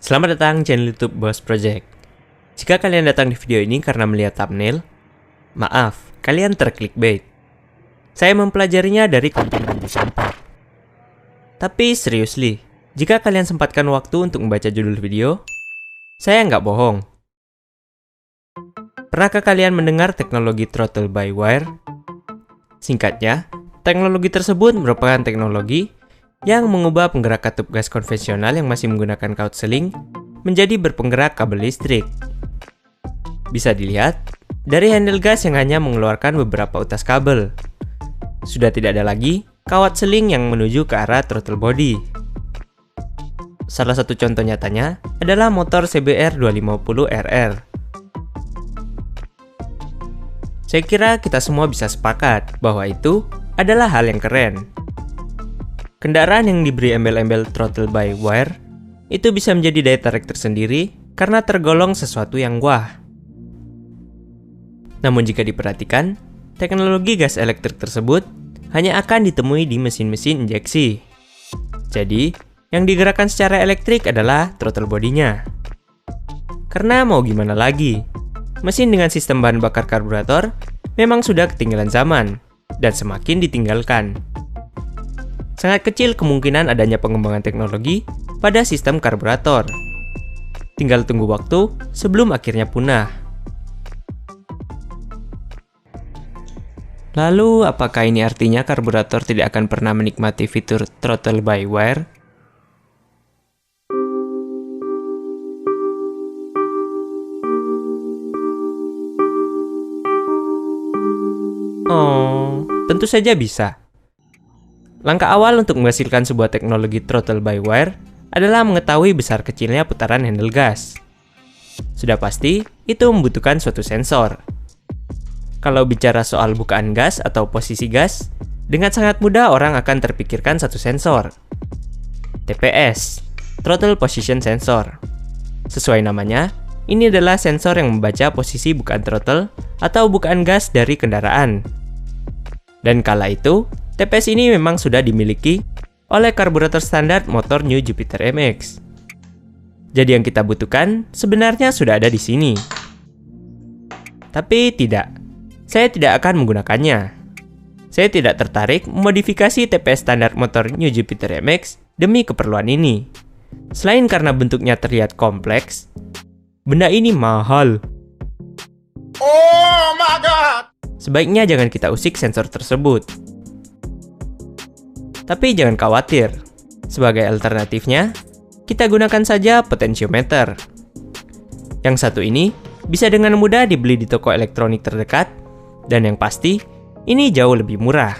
Selamat datang di channel YouTube Boss Project. Jika kalian datang di video ini karena melihat thumbnail, maaf, kalian terclickbait. Saya mempelajarinya dari konten di sampah. Tapi seriously, jika kalian sempatkan waktu untuk membaca judul video, saya nggak bohong. Pernahkah kalian mendengar teknologi throttle by wire? Singkatnya, teknologi tersebut merupakan teknologi yang mengubah penggerak katup gas konvensional yang masih menggunakan kaut seling menjadi berpenggerak kabel listrik. Bisa dilihat dari handle gas yang hanya mengeluarkan beberapa utas kabel. Sudah tidak ada lagi kawat seling yang menuju ke arah throttle body. Salah satu contoh nyatanya adalah motor CBR 250RR. Saya kira kita semua bisa sepakat bahwa itu adalah hal yang keren. Kendaraan yang diberi embel-embel throttle by wire itu bisa menjadi daya tarik tersendiri karena tergolong sesuatu yang wah. Namun jika diperhatikan, teknologi gas elektrik tersebut hanya akan ditemui di mesin-mesin injeksi. Jadi, yang digerakkan secara elektrik adalah throttle body-nya. Karena mau gimana lagi, mesin dengan sistem bahan bakar karburator memang sudah ketinggalan zaman dan semakin ditinggalkan. Sangat kecil kemungkinan adanya pengembangan teknologi pada sistem karburator. Tinggal tunggu waktu sebelum akhirnya punah. Lalu, apakah ini artinya karburator tidak akan pernah menikmati fitur throttle by wire? Oh, tentu saja bisa. Langkah awal untuk menghasilkan sebuah teknologi throttle by wire adalah mengetahui besar kecilnya putaran handle gas. Sudah pasti, itu membutuhkan suatu sensor. Kalau bicara soal bukaan gas atau posisi gas, dengan sangat mudah orang akan terpikirkan satu sensor. TPS, Throttle Position Sensor. Sesuai namanya, ini adalah sensor yang membaca posisi bukaan throttle atau bukaan gas dari kendaraan. Dan kala itu, TPS ini memang sudah dimiliki oleh karburator standar motor New Jupiter MX. Jadi yang kita butuhkan sebenarnya sudah ada di sini. Tapi tidak, saya tidak akan menggunakannya. Saya tidak tertarik memodifikasi TPS standar motor New Jupiter MX demi keperluan ini. Selain karena bentuknya terlihat kompleks, benda ini mahal. Oh my god! Sebaiknya jangan kita usik sensor tersebut. Tapi jangan khawatir, sebagai alternatifnya, kita gunakan saja potentiometer. Yang satu ini bisa dengan mudah dibeli di toko elektronik terdekat, dan yang pasti, ini jauh lebih murah.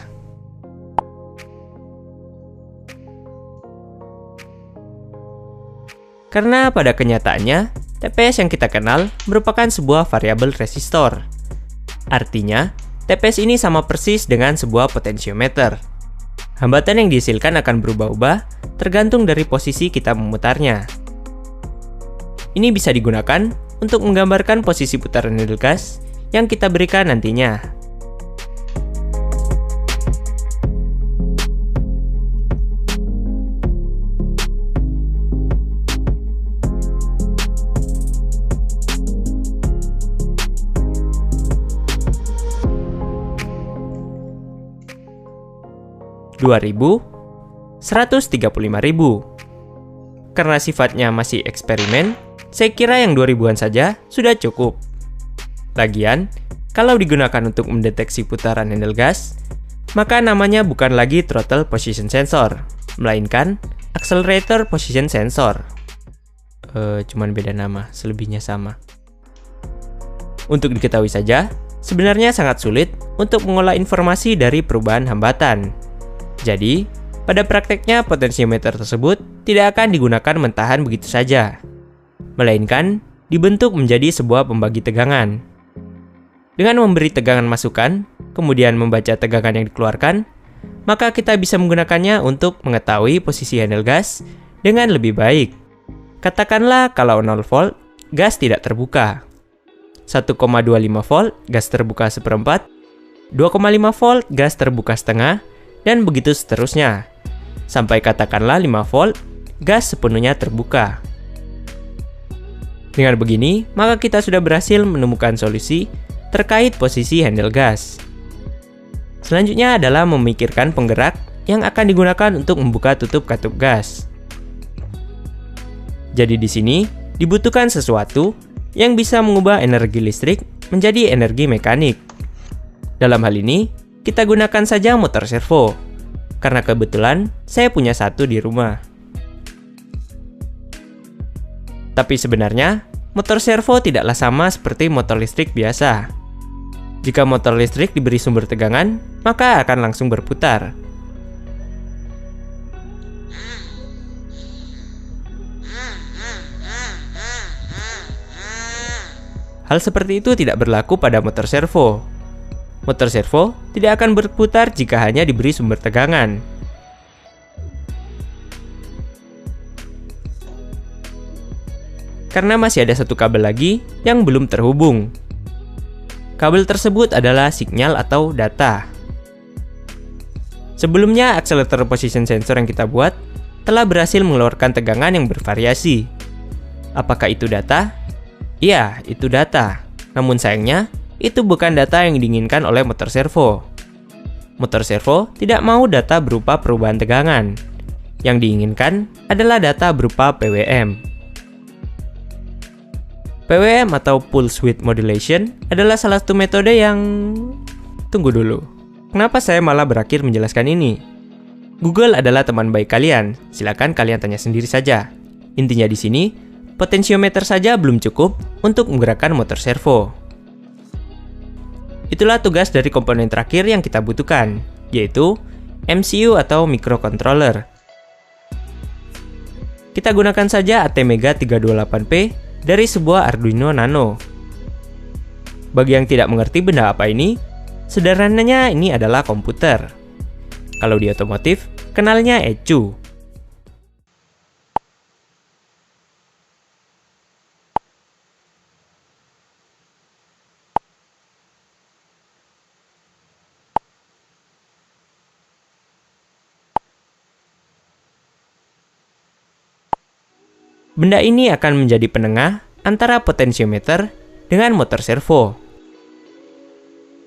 Karena pada kenyataannya, TPS yang kita kenal merupakan sebuah variabel resistor. Artinya, TPS ini sama persis dengan sebuah potentiometer. Hambatan yang dihasilkan akan berubah-ubah tergantung dari posisi kita memutarnya. Ini bisa digunakan untuk menggambarkan posisi putaran handle gas yang kita berikan nantinya. $2.000, $135.000. Karena sifatnya masih eksperimen, saya kira yang 2000-an saja sudah cukup. Lagian, kalau digunakan untuk mendeteksi putaran handle gas, maka namanya bukan lagi throttle position sensor, melainkan accelerator position sensor. Cuman beda nama, selebihnya sama. Untuk diketahui saja, sebenarnya sangat sulit untuk mengolah informasi dari perubahan hambatan. Jadi, pada prakteknya potentiometer tersebut tidak akan digunakan mentahan begitu saja, melainkan dibentuk menjadi sebuah pembagi tegangan. Dengan memberi tegangan masukan, kemudian membaca tegangan yang dikeluarkan, maka kita bisa menggunakannya untuk mengetahui posisi handle gas dengan lebih baik. Katakanlah kalau 0 volt, gas tidak terbuka. 1,25 volt, gas terbuka seperempat. 2,5 volt, gas terbuka setengah. Dan begitu seterusnya, sampai katakanlah 5 volt, gas sepenuhnya terbuka. Dengan begini, maka kita sudah berhasil menemukan solusi terkait posisi handle gas. Selanjutnya adalah memikirkan penggerak yang akan digunakan untuk membuka tutup katup gas. Jadi di sini dibutuhkan sesuatu yang bisa mengubah energi listrik menjadi energi mekanik. Dalam hal ini, kita gunakan saja motor servo, karena kebetulan saya punya satu di rumah. Tapi sebenarnya, motor servo tidaklah sama seperti motor listrik biasa. Jika motor listrik diberi sumber tegangan, maka akan langsung berputar. Hal seperti itu tidak berlaku pada motor servo. Motor servo tidak akan berputar jika hanya diberi sumber tegangan. Karena masih ada satu kabel lagi yang belum terhubung. Kabel tersebut adalah sinyal atau data. Sebelumnya, accelerator position sensor yang kita buat telah berhasil mengeluarkan tegangan yang bervariasi. Apakah itu data? Iya, itu data. Namun sayangnya, itu bukan data yang diinginkan oleh motor servo. Motor servo tidak mau data berupa perubahan tegangan. Yang diinginkan adalah data berupa PWM. PWM atau Pulse Width Modulation adalah salah satu metode yang... Tunggu dulu, kenapa saya malah berakhir menjelaskan ini? Google adalah teman baik kalian, silakan kalian tanya sendiri saja. Intinya di sini, potensiometer saja belum cukup untuk menggerakkan motor servo. Itulah tugas dari komponen terakhir yang kita butuhkan, yaitu MCU atau microcontroller. Kita gunakan saja ATmega 328P dari sebuah Arduino Nano. Bagi yang tidak mengerti benda apa ini, sederhananya ini adalah komputer. Kalau di otomotif, kenalnya ECU. Benda ini akan menjadi penengah antara potensiometer dengan motor servo.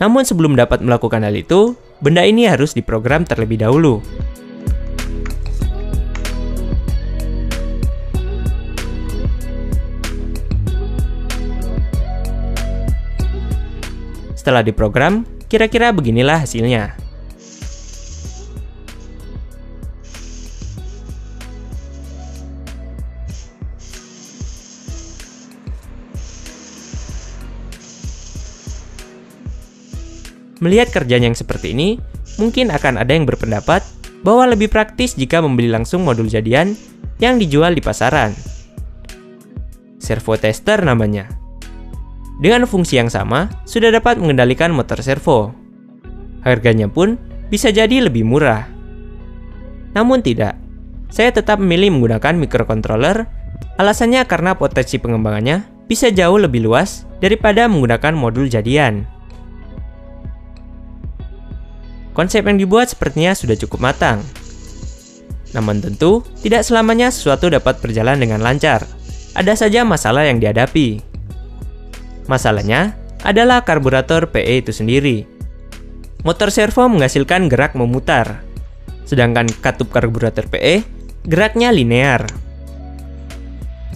Namun sebelum dapat melakukan hal itu, benda ini harus diprogram terlebih dahulu. Setelah diprogram, kira-kira beginilah hasilnya. Melihat kerjaan yang seperti ini, mungkin akan ada yang berpendapat bahwa lebih praktis jika membeli langsung modul jadian yang dijual di pasaran. Servo tester namanya. Dengan fungsi yang sama, sudah dapat mengendalikan motor servo. Harganya pun bisa jadi lebih murah. Namun tidak, saya tetap memilih menggunakan microcontroller, alasannya karena potensi pengembangannya bisa jauh lebih luas daripada menggunakan modul jadian. Konsep yang dibuat sepertinya sudah cukup matang. Namun tentu, tidak selamanya sesuatu dapat berjalan dengan lancar. Ada saja masalah yang dihadapi. Masalahnya adalah karburator PE itu sendiri. Motor servo menghasilkan gerak memutar, sedangkan katup karburator PE geraknya linear.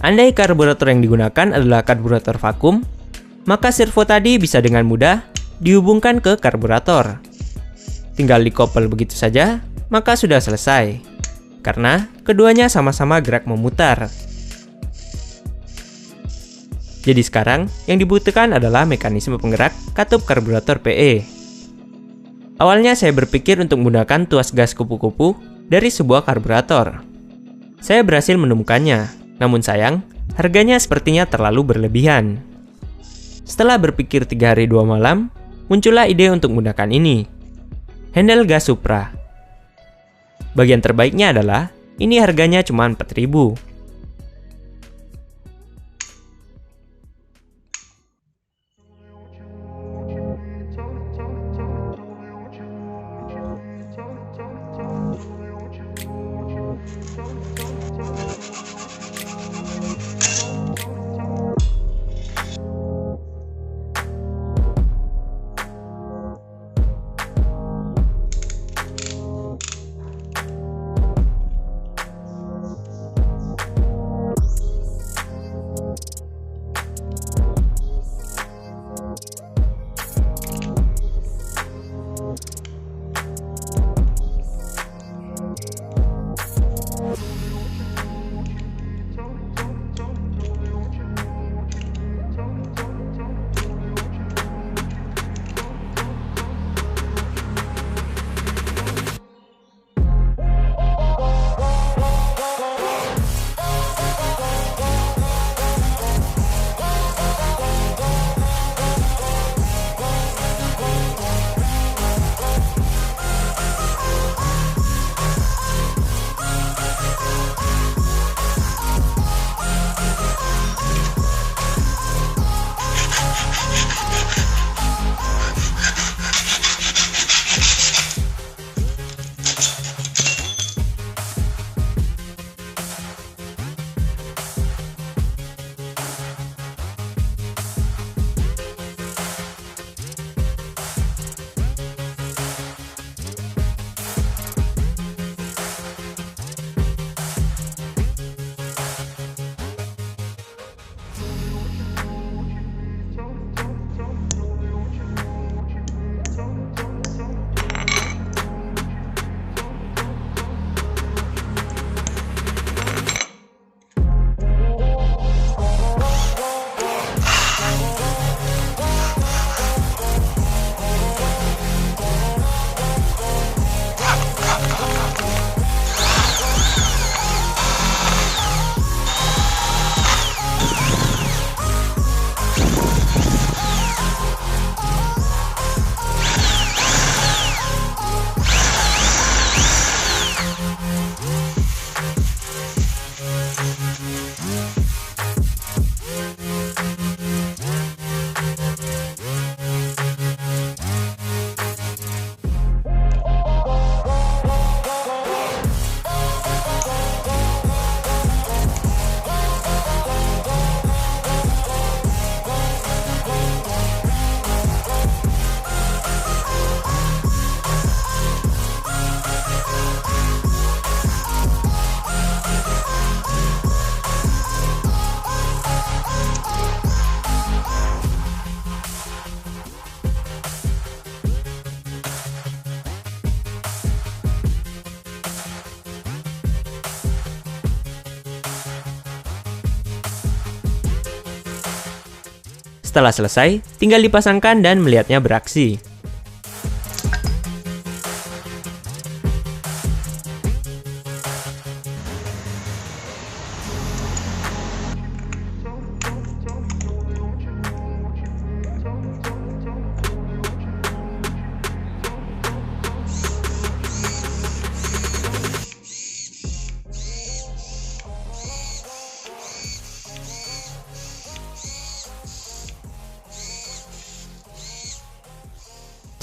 Andai karburator yang digunakan adalah karburator vakum, maka servo tadi bisa dengan mudah dihubungkan ke karburator. Tinggal dikoppel begitu saja, maka sudah selesai. Karena keduanya sama-sama gerak memutar. Jadi sekarang, yang dibutuhkan adalah mekanisme penggerak katup karburator PE. Awalnya saya berpikir untuk menggunakan tuas gas kupu-kupu dari sebuah karburator. Saya berhasil menemukannya, namun sayang, harganya sepertinya terlalu berlebihan. Setelah berpikir 3 hari 2 malam, muncullah ide untuk menggunakan ini. Handle gas Supra. Bagian terbaiknya adalah, ini harganya cuma 4.000. Setelah selesai, tinggal dipasangkan dan melihatnya beraksi.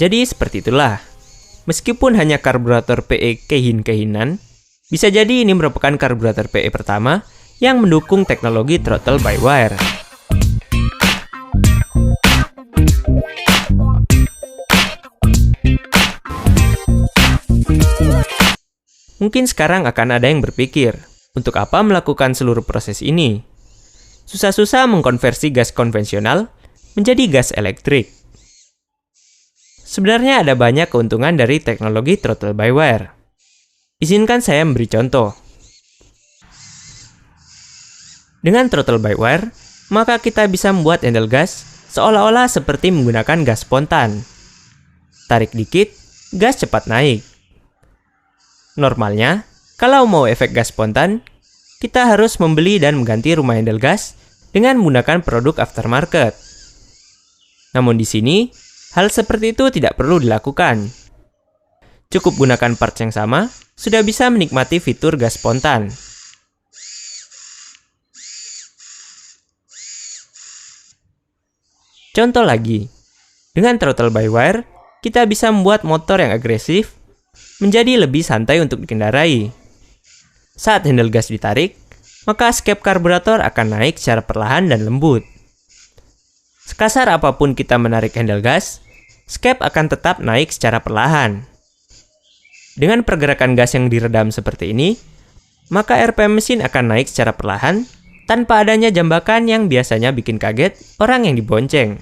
Jadi seperti itulah. Meskipun hanya karburator PE kehin-kehinan, bisa jadi ini merupakan karburator PE pertama yang mendukung teknologi throttle by wire. Mungkin sekarang akan ada yang berpikir, untuk apa melakukan seluruh proses ini? Susah-susah mengkonversi gas konvensional menjadi gas elektrik. Sebenarnya ada banyak keuntungan dari teknologi throttle by wire. Izinkan saya memberi contoh. Dengan throttle by wire, maka kita bisa membuat handle gas seolah-olah seperti menggunakan gas spontan. Tarik dikit, gas cepat naik. Normalnya, kalau mau efek gas spontan, kita harus membeli dan mengganti rumah handle gas dengan menggunakan produk aftermarket. Namun di sini, hal seperti itu tidak perlu dilakukan. Cukup gunakan parts yang sama, sudah bisa menikmati fitur gas spontan. Contoh lagi, dengan throttle by wire, kita bisa membuat motor yang agresif menjadi lebih santai untuk dikendarai. Saat handle gas ditarik, maka skep karburator akan naik secara perlahan dan lembut. Sekasar apapun kita menarik handle gas, skep akan tetap naik secara perlahan. Dengan pergerakan gas yang diredam seperti ini, maka RPM mesin akan naik secara perlahan tanpa adanya jambakan yang biasanya bikin kaget orang yang dibonceng.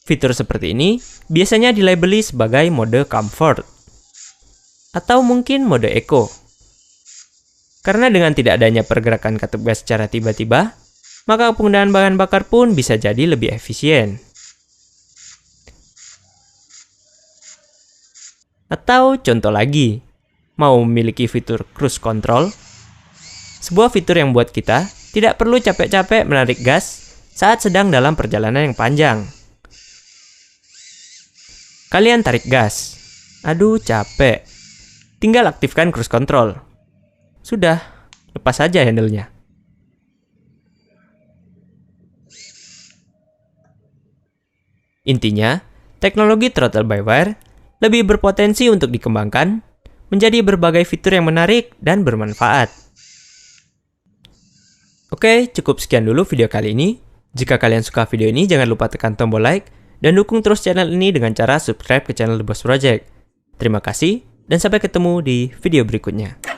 Fitur seperti ini biasanya dilabeli sebagai mode comfort atau mungkin mode eco. Karena dengan tidak adanya pergerakan katup gas secara tiba-tiba, maka penggunaan bahan bakar pun bisa jadi lebih efisien. Atau contoh lagi, mau memiliki fitur cruise control, sebuah fitur yang buat kita tidak perlu capek-capek menarik gas saat sedang dalam perjalanan yang panjang. Kalian tarik gas, aduh capek, tinggal aktifkan cruise control. Sudah, lepas saja handle-nya. Intinya, teknologi throttle by wire lebih berpotensi untuk dikembangkan menjadi berbagai fitur yang menarik dan bermanfaat. Oke, cukup sekian dulu video kali ini. Jika kalian suka video ini, jangan lupa tekan tombol like dan dukung terus channel ini dengan cara subscribe ke channel The Boss Project. Terima kasih, dan sampai ketemu di video berikutnya.